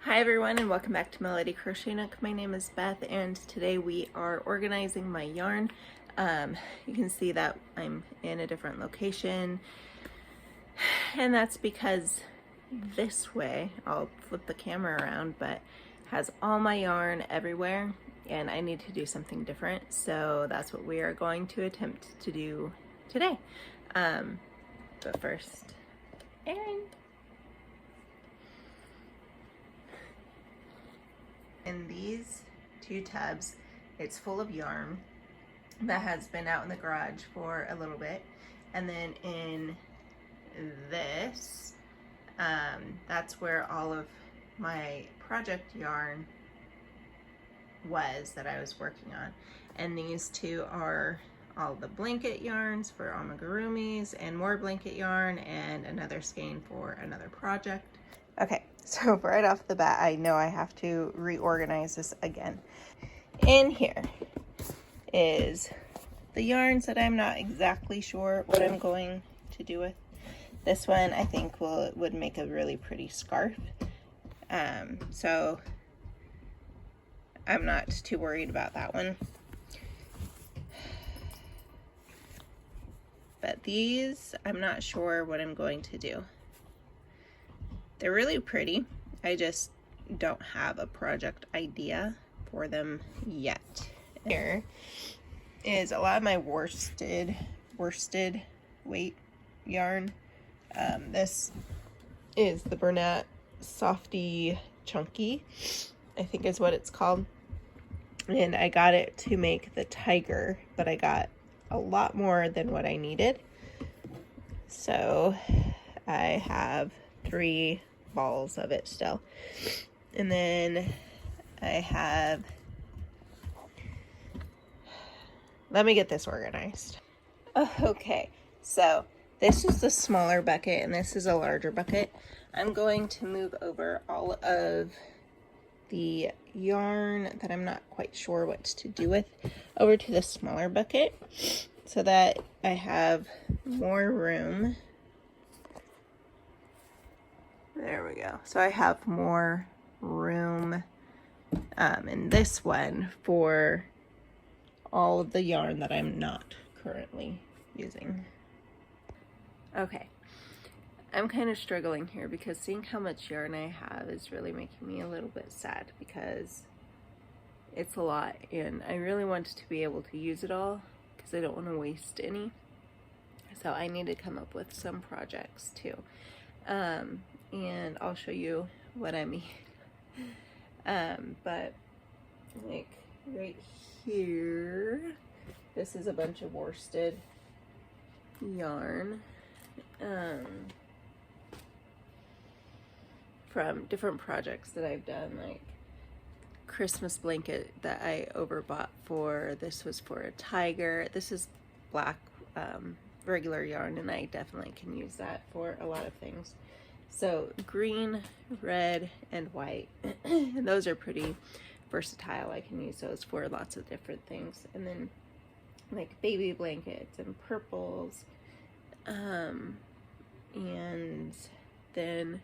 Hi everyone and welcome back to Melody Crochet Nook. My name is Beth and today we are organizing my yarn. You can see that I'm in a different location and that's because this way, I'll flip the camera around, but has all my yarn everywhere and I need to do something different. So that's what we are going to attempt to do today. But first, Erin. In these two tubs, it's full of yarn that has been out in the garage for a little bit. And then in this, that's where all of my project yarn was that I was working on. And these two are all the blanket yarns for amigurumis and more blanket yarn and another skein for another project. Okay, so right off the bat, I know I have to reorganize this again. In here is the yarns that I'm not exactly sure what I'm going to do with. This one I think would make a really pretty scarf. So I'm not too worried about that one. But these, I'm not sure what I'm going to do. They're really pretty. I just don't have a project idea for them yet. Here is a lot of my worsted weight yarn. This is the Bernat Softy Chunky, I think is what it's called. And I got it to make the tiger, but I got a lot more than what I needed. So I have 3 balls of it still. And then I have, let me get this organized. Okay, so this is the smaller bucket and this is a larger bucket. I'm going to move over all of the yarn that I'm not quite sure what to do with over to the smaller bucket so that I have more room. There we go. So I have more room in this one for all of the yarn that I'm not currently using. Okay, I'm kind of struggling here because seeing how much yarn I have is really making me a little bit sad because it's a lot and I really want to be able to use it all because I don't want to waste any. So I need to come up with some projects too. And I'll show you what I mean. But like right here, this is a bunch of worsted yarn from different projects that I've done, like Christmas blanket that I overbought for. This was for a tiger. This is black regular yarn and I definitely can use that for a lot of things. So green, red, and white, and those are pretty versatile. I can use those for lots of different things. And then like baby blankets and purples, and then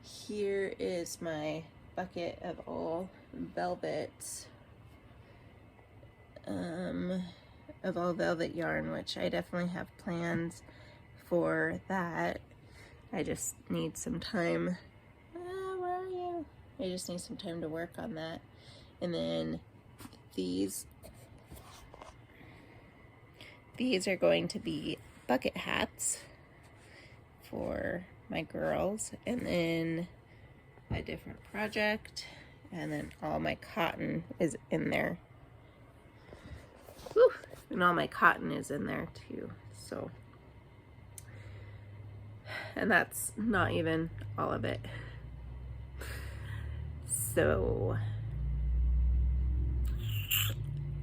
here is my bucket of all velvet, yarn, which I definitely have plans for that. I just need some time. Where are you? I just need some time to work on that. And then these are going to be bucket hats for my girls. And then a different project. And then all my cotton is in there. Whew. And all my cotton is in there too. So. And that's not even all of it. So,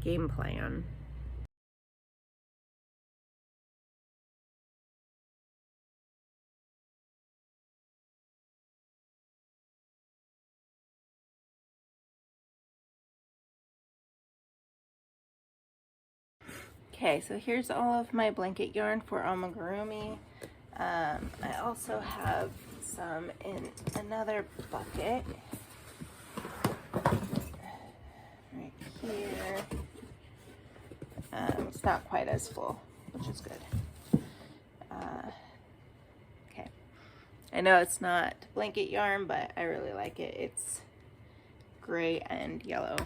game plan. Okay, so here's all of my blanket yarn for amigurumi. I also have some in another bucket. here. It's not quite as full, which is good. Okay. I know it's not blanket yarn, but I really like it. It's gray and yellow.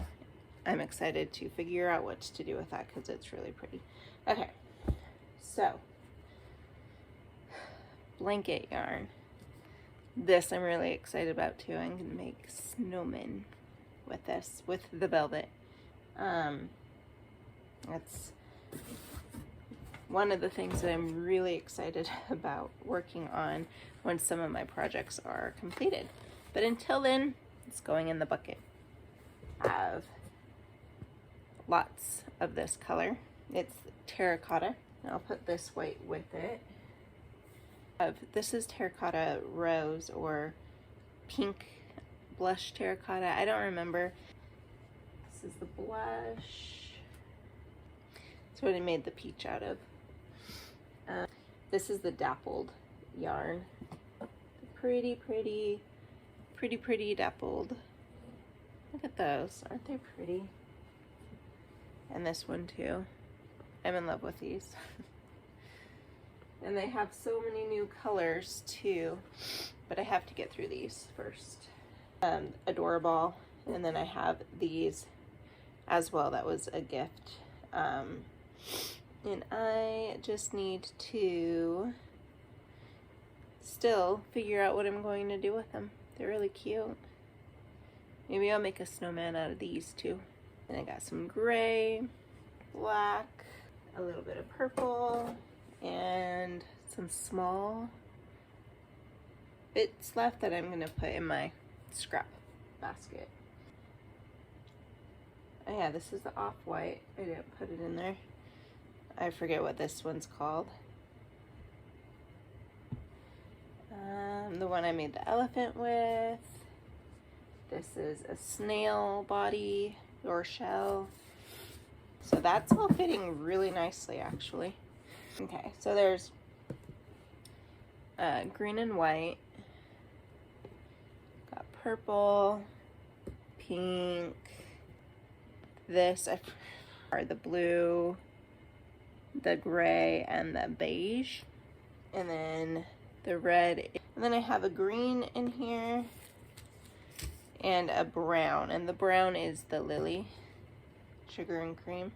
I'm excited to figure out what to do with that because it's really pretty. Okay, so blanket yarn. This I'm really excited about too. I'm gonna make snowmen with this, with the velvet. That's one of the things that I'm really excited about working on when some of my projects are completed. But until then, it's going in the bucket. I have lots of this color. It's terracotta. And I'll put this white with it. This is terracotta rose or pink blush terracotta. I don't remember. This is the blush. That's what I made the peach out of. This is the dappled yarn. Pretty dappled. Look at those. Aren't they pretty? And this one too. I'm in love with these. And they have so many new colors too, but I have to get through these first. Adorable. And then I have these as well. That was a gift. And I just need to still figure out what I'm going to do with them. They're really cute. Maybe I'll make a snowman out of these too. And I got some gray, black, a little bit of purple, and some small bits left that I'm gonna put in my scrap basket. Oh yeah, this is the off-white. I didn't put it in there. I forget what this one's called. The one I made the elephant with. This is a snail body or shell. So that's all fitting really nicely, actually. Okay, so there's green and white. Got purple, pink. This are the blue, the gray, and the beige. And then the red. And then I have a green in here and a brown. And the brown is the lily, sugar and cream.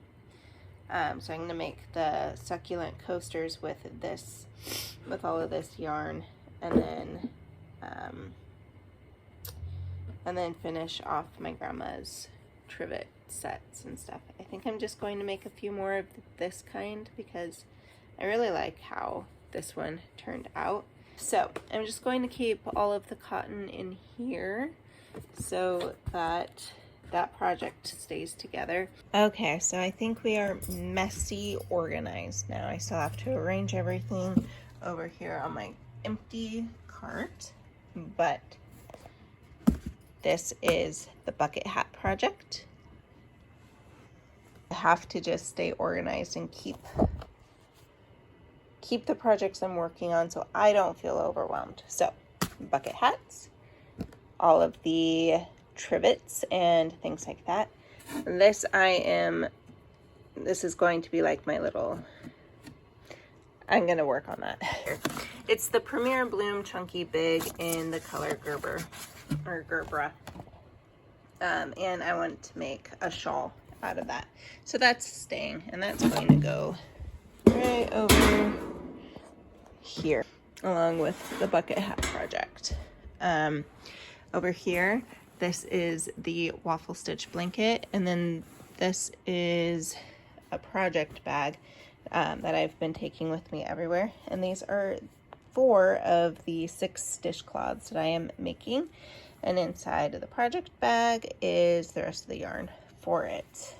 So I'm gonna make the succulent coasters with this, with all of this yarn, and then finish off my grandma's trivet sets and stuff. I think I'm just going to make a few more of this kind because I really like how this one turned out. So I'm just going to keep all of the cotton in here so that that project stays together. Okay, so I think we are messy organized now. I still have to arrange everything over here on my empty cart, but this is the bucket hat project. I have to just stay organized and keep the projects I'm working on so I don't feel overwhelmed. So, bucket hats, all of the trivets and things like that. This is going to be like my little, I'm gonna work on that. It's the Premier Bloom Chunky Big in the color Gerber or Gerbera. And I want to make a shawl out of that. So that's staying, and that's going to go right over here along with the bucket hat project. Over here, this is the waffle stitch blanket, and then this is a project bag that I've been taking with me everywhere. And these are 4 of the 6 dishcloths that I am making. And inside of the project bag is the rest of the yarn for it.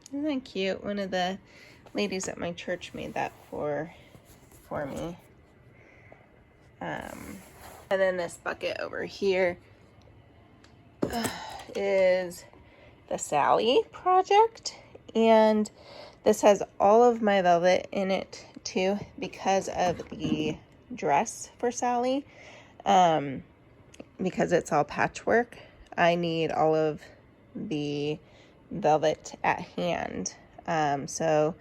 Isn't that cute? One of the ladies at my church made that for me. And then this bucket over here is the Sally project, and this has all of my velvet in it too because of the dress for Sally. Because it's all patchwork, I need all of the velvet at hand. So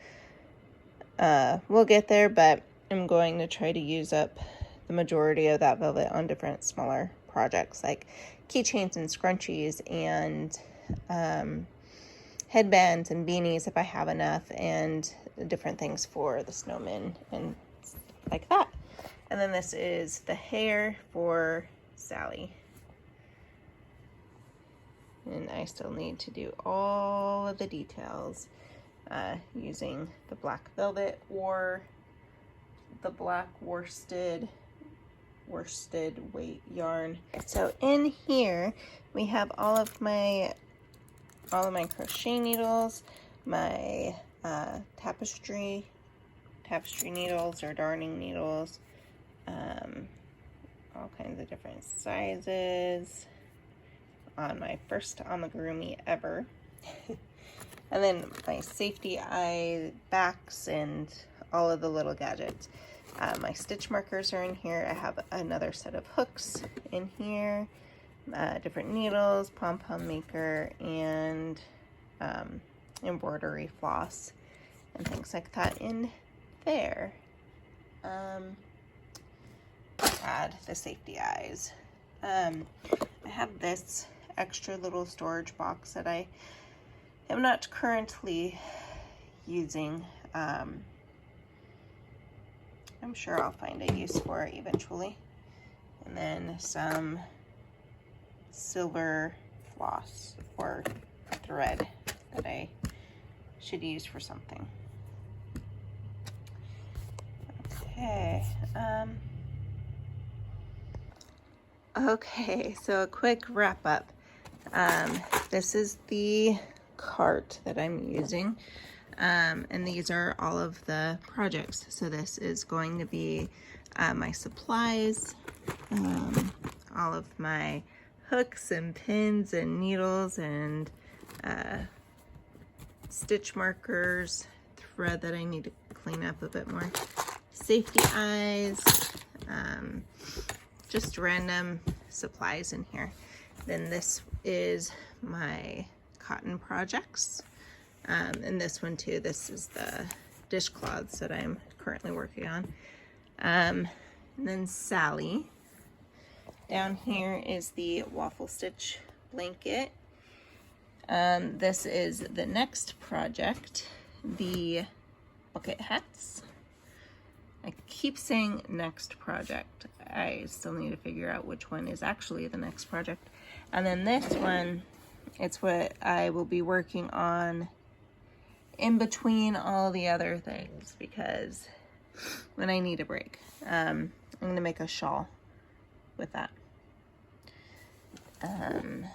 we'll get there, but I'm going to try to use up the majority of that velvet on different smaller projects like keychains and scrunchies and headbands and beanies if I have enough, and different things for the snowmen and like that. And then this is the hair for Sally. And I still need to do all of the details using the black velvet or the black worsted weight yarn. So in here we have all of my crochet needles, my tapestry needles or darning needles, all kinds of different sizes on my first amigurumi ever. And then my safety eye backs and all of the little gadgets. My stitch markers are in here. I have another set of hooks in here, different needles, pom-pom maker, and embroidery floss and things like that in there. Add the safety eyes. I have this extra little storage box that I am not currently using. I'm sure I'll find a use for it eventually. And then some silver floss or thread that I should use for something. Okay. Okay, so a quick wrap up. This is the cart that I'm using. And these are all of the projects. So this is going to be my supplies, all of my hooks and pins and needles and stitch markers, thread that I need to clean up a bit more, safety eyes, just random supplies in here. Then this is my cotton projects. And this one too, this is the dishcloths that I'm currently working on. And then Sally. Down here is the waffle stitch blanket. This is the next project, the bucket hats. I keep saying next project. I still need to figure out which one is actually the next project. And then this one, it's what I will be working on in between all the other things, because when I need a break, I'm going to make a shawl with that. And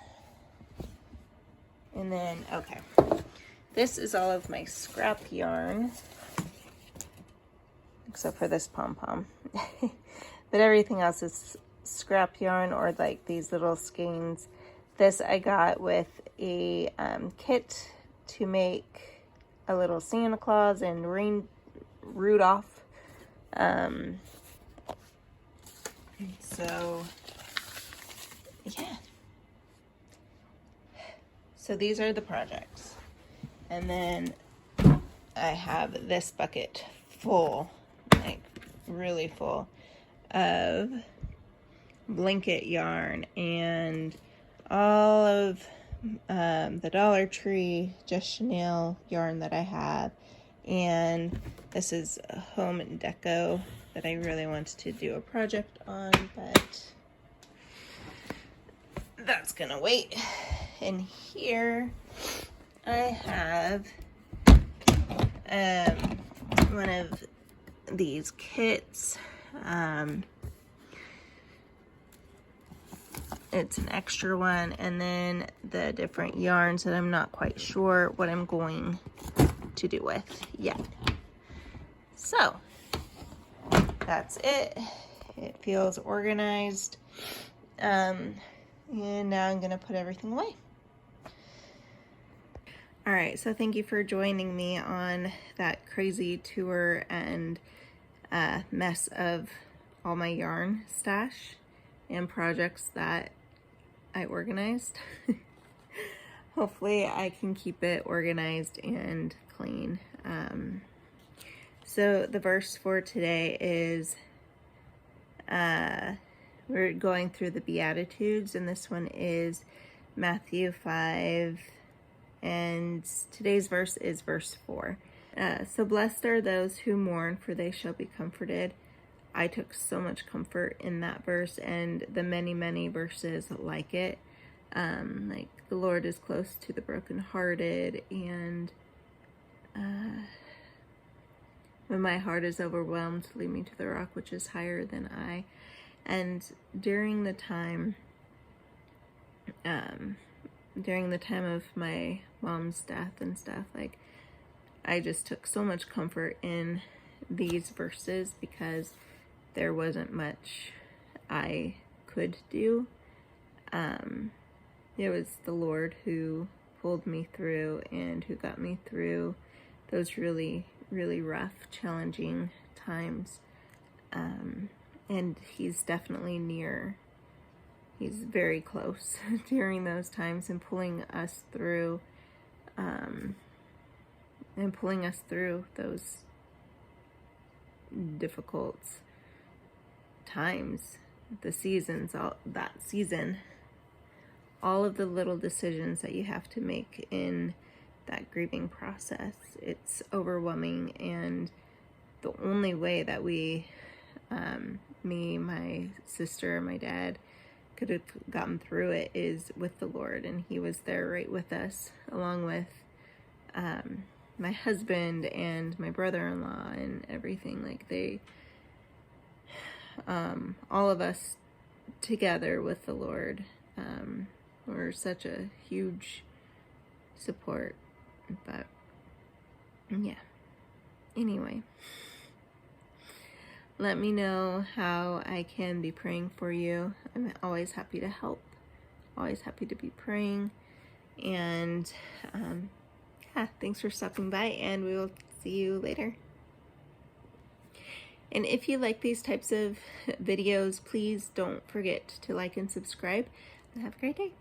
then, okay, this is all of my scrap yarn, except for this pom-pom. But everything else is scrap yarn or like these little skeins. This I got with a kit to make a little Santa Claus and Rudolph. So yeah. So these are the projects. And then I have this bucket full, like really full, of blanket yarn and all of the Dollar Tree Just Chanel yarn that I have. And this is a home deco that I really wanted to do a project on, but that's gonna wait. And here I have one of these kits. It's an extra one, and then the different yarns that I'm not quite sure what I'm going to do with yet. So that's it. It feels organized. And now I'm gonna put everything away. All right, so thank you for joining me on that crazy tour and mess of all my yarn stash and projects that I organized. hopefully I can keep it organized and clean. So the verse for today is, we're going through the Beatitudes, and this one is Matthew 5, and today's verse is verse 4. So blessed are those who mourn, for they shall be comforted. I took so much comfort in that verse and the many, many verses like it. Like, the Lord is close to the brokenhearted, and when my heart is overwhelmed, lead me to the rock which is higher than I. And during the time of my mom's death and stuff, like, I just took so much comfort in these verses because there wasn't much I could do. It was the Lord who pulled me through and who got me through those really, really rough, challenging times. And He's definitely near. He's very close during those times and pulling us through, those difficult times, the seasons, all of the little decisions that you have to make in that grieving process. It's overwhelming, and the only way that we, me, my sister, my dad, could have gotten through it is with the Lord, and He was there right with us, along with my husband and my brother-in-law and everything. Like, they, all of us together with the Lord, were such a huge support. But yeah, anyway, let me know how I can be praying for you. I'm always happy to help, always happy to be praying. And yeah, thanks for stopping by, and we will see you later. And if you like these types of videos, please don't forget to like and subscribe, and have a great day.